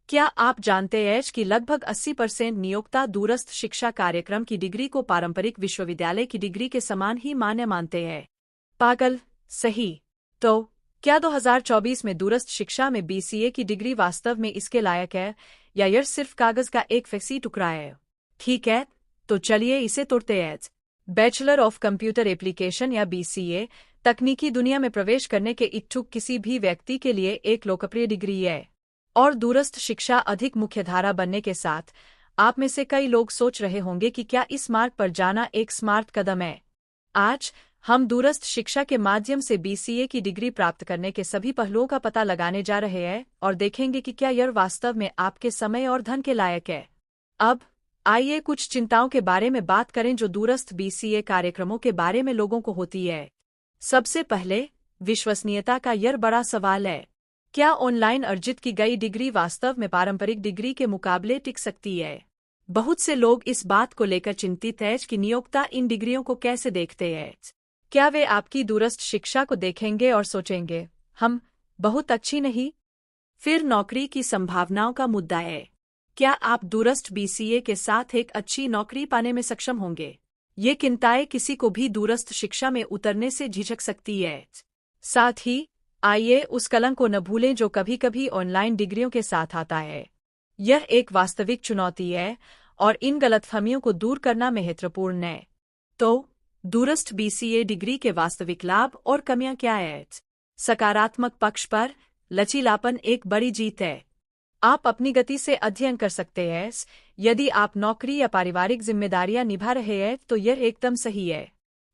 क्या आप जानते हैं कि लगभग 80% नियोक्ता दूरस्थ शिक्षा कार्यक्रम की डिग्री को पारंपरिक विश्वविद्यालय की डिग्री के समान ही मान्य मानते हैं? पागल, सही। तो क्या 2024 में दूरस्थ शिक्षा में बीसीए की डिग्री वास्तव में इसके लायक है, या यह सिर्फ कागज का एक फैंसी टुकड़ा है? ठीक है, तो चलिए इसे तोड़ते हैं। बैचलर ऑफ कंप्यूटर एप्लीकेशन या बीसीए तकनीकी दुनिया में प्रवेश करने के इच्छुक किसी भी व्यक्ति के लिए एक लोकप्रिय डिग्री है। और दूरस्थ शिक्षा अधिक मुख्यधारा बनने के साथ आप में से कई लोग सोच रहे होंगे कि क्या इस मार्ग पर जाना एक स्मार्ट कदम है। आज हम दूरस्थ शिक्षा के माध्यम से बीसीए की डिग्री प्राप्त करने के सभी पहलुओं का पता लगाने जा रहे हैं और देखेंगे कि क्या यह वास्तव में आपके समय और धन के लायक है। अब आइए कुछ चिंताओं के बारे में बात करें जो दूरस्थ बीसीए कार्यक्रमों के बारे में लोगों को होती है। सबसे पहले, विश्वसनीयता का यह बड़ा सवाल है। क्या ऑनलाइन अर्जित की गई डिग्री वास्तव में पारंपरिक डिग्री के मुकाबले टिक सकती है? बहुत से लोग इस बात को लेकर चिंतित हैं कि नियोक्ता इन डिग्रियों को कैसे देखते हैं। क्या वे आपकी दूरस्थ शिक्षा को देखेंगे और सोचेंगे, बहुत अच्छी नहीं? फिर नौकरी की संभावनाओं का मुद्दा है। क्या आप दूरस्थ बीसीए के साथ एक अच्छी नौकरी पाने में सक्षम होंगे? ये चिंताएं किसी को भी दूरस्थ शिक्षा में उतरने से झिझक सकती है। साथ ही आइए उस कलंक को न भूलें जो कभी कभी ऑनलाइन डिग्रियों के साथ आता है। यह एक वास्तविक चुनौती है और इन गलतफहमियों को दूर करना महत्वपूर्ण है। तो दूरस्थ बीसीए डिग्री के वास्तविक लाभ और कमियां क्या हैं? सकारात्मक पक्ष पर, लचीलापन एक बड़ी जीत है। आप अपनी गति से अध्ययन कर सकते हैं। यदि आप नौकरी या पारिवारिक जिम्मेदारियां निभा रहे हैं तो यह एकदम सही है।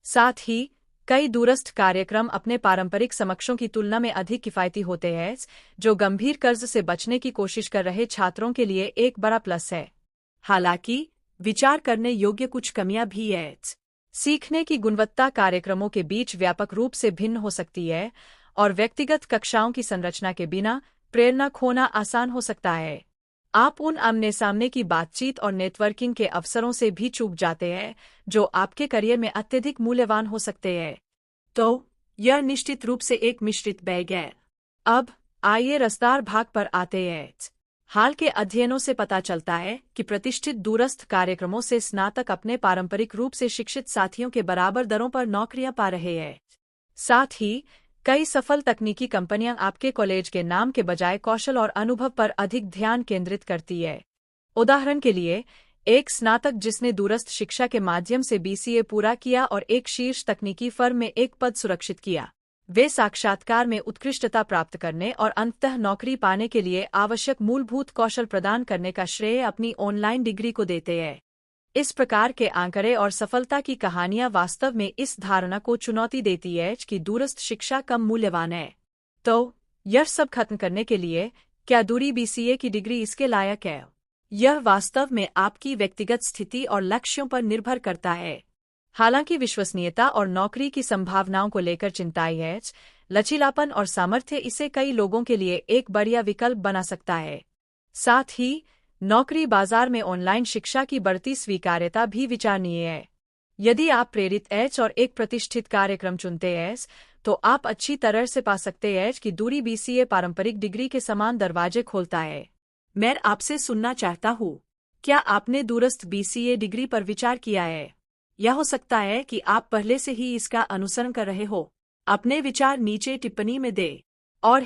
साथ ही कई दूरस्थ कार्यक्रम अपने पारंपरिक समकक्षों की तुलना में अधिक किफायती होते हैं, जो गंभीर कर्ज से बचने की कोशिश कर रहे छात्रों के लिए एक बड़ा प्लस है। हालांकि विचार करने योग्य कुछ कमियां भी हैं। सीखने की गुणवत्ता कार्यक्रमों के बीच व्यापक रूप से भिन्न हो सकती है और व्यक्तिगत कक्षाओं की संरचना के बिना प्रेरणा खोना आसान हो सकता है। आप उन आमने सामने की बातचीत और नेटवर्किंग के अवसरों से भी चूक जाते हैं जो आपके करियर में अत्यधिक मूल्यवान हो सकते हैं। तो यह निश्चित रूप से एक मिश्रित बैग है। अब आइए रसदार भाग पर आते हैं। हाल के अध्ययनों से पता चलता है कि प्रतिष्ठित दूरस्थ कार्यक्रमों से स्नातक अपने पारंपरिक रूप से शिक्षित साथियों के बराबर दरों पर नौकरियां पा रहे हैं। साथ ही कई सफल तकनीकी कंपनियां आपके कॉलेज के नाम के बजाय कौशल और अनुभव पर अधिक ध्यान केंद्रित करती है। उदाहरण के लिए, एक स्नातक जिसने दूरस्थ शिक्षा के माध्यम से बीसीए पूरा किया और एक शीर्ष तकनीकी फर्म में एक पद सुरक्षित किया, वे साक्षात्कार में उत्कृष्टता प्राप्त करने और अंततः नौकरी पाने के लिए आवश्यक मूलभूत कौशल प्रदान करने का श्रेय अपनी ऑनलाइन डिग्री को देते हैं। इस प्रकार के आंकड़े और सफलता की कहानियां वास्तव में इस धारणा को चुनौती देती है कि दूरस्थ शिक्षा कम मूल्यवान है। तो यह सब खत्म करने के लिए क्या दूरी बीसीए की डिग्री इसके लायक है? यह वास्तव में आपकी व्यक्तिगत स्थिति और लक्ष्यों पर निर्भर करता है। हालांकि विश्वसनीयता और नौकरी की संभावनाओं को लेकर चिंताएं हैं, लचीलापन और सामर्थ्य इसे कई लोगों के लिए एक बढ़िया विकल्प बना सकता है। साथ ही नौकरी बाजार में ऑनलाइन शिक्षा की बढ़ती स्वीकार्यता भी विचारणीय है। यदि आप प्रेरित हैं और एक प्रतिष्ठित कार्यक्रम चुनते हैं, तो आप अच्छी तरह से पा सकते हैं कि दूरी बीसीए पारंपरिक डिग्री के समान दरवाजे खोलता है। मैं आपसे सुनना चाहता हूँ, क्या आपने दूरस्थ बीसीए डिग्री पर विचार किया है? यह हो सकता है कि आप पहले से ही इसका अनुसरण कर रहे हो। अपने विचार नीचे टिप्पणी में दें। और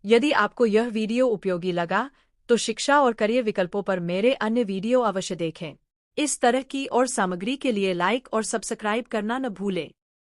यदि आपको यह वीडियो उपयोगी लगा तो शिक्षा और करियर विकल्पों पर मेरे अन्य वीडियो अवश्य देखें। इस तरह की और सामग्री के लिए लाइक और सब्सक्राइब करना न भूलें।